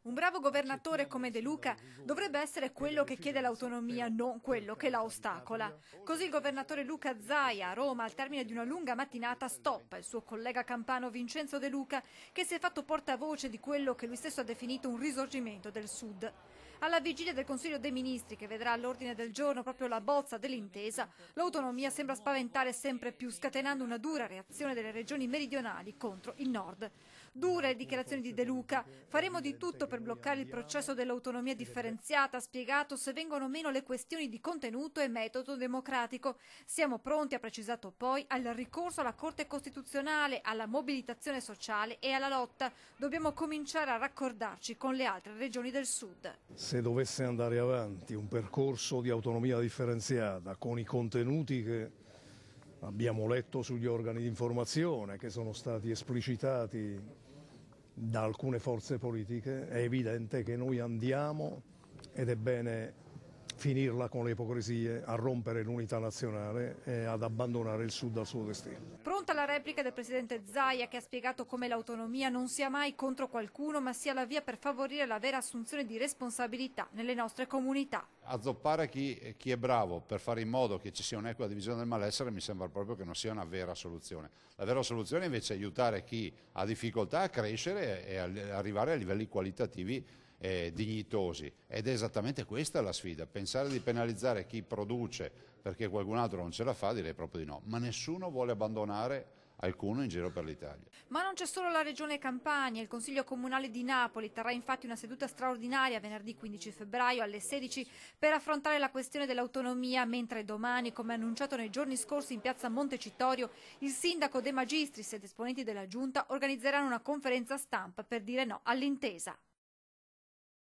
Un bravo governatore come De Luca dovrebbe essere quello che chiede l'autonomia, non quello che la ostacola. Così il governatore Luca Zaia a Roma, al termine di una lunga mattinata, stoppa il suo collega campano Vincenzo De Luca, che si è fatto portavoce di quello che lui stesso ha definito un risorgimento del Sud. Alla vigilia del Consiglio dei Ministri, che vedrà all'ordine del giorno proprio la bozza dell'intesa, l'autonomia sembra spaventare sempre più, scatenando una dura reazione delle regioni meridionali contro il Nord. Dure le dichiarazioni di De Luca. Faremo di tutto per bloccare il processo dell'autonomia differenziata, ha spiegato, se vengono meno le questioni di contenuto e metodo democratico. Siamo pronti, ha precisato poi, al ricorso alla Corte Costituzionale, alla mobilitazione sociale e alla lotta. Dobbiamo cominciare a raccordarci con le altre regioni del Sud. Se dovesse andare avanti un percorso di autonomia differenziata con i contenuti che abbiamo letto sugli organi di informazione, che sono stati esplicitati da alcune forze politiche, è evidente che noi andiamo, ed è bene finirla con le ipocrisie, a rompere l'unità nazionale e ad abbandonare il Sud al suo destino. Pronta la replica del presidente Zaia, che ha spiegato come l'autonomia non sia mai contro qualcuno, ma sia la via per favorire la vera assunzione di responsabilità nelle nostre comunità. Azzoppare chi è bravo per fare in modo che ci sia un'equa divisione del malessere mi sembra proprio che non sia una vera soluzione. La vera soluzione invece è aiutare chi ha difficoltà a crescere e arrivare a livelli qualitativi dignitosi, ed è esattamente questa la sfida. Pensare di penalizzare chi produce perché qualcun altro non ce la fa, direi proprio di no, ma nessuno vuole abbandonare alcuno in giro per l'Italia. Ma non c'è solo la Regione Campania. Il Consiglio Comunale di Napoli terrà infatti una seduta straordinaria venerdì 15 febbraio alle 16 per affrontare la questione dell'autonomia, mentre domani, come annunciato nei giorni scorsi in piazza Montecitorio, il sindaco De Magistris ed esponenti della Giunta organizzeranno una conferenza stampa per dire no all'intesa.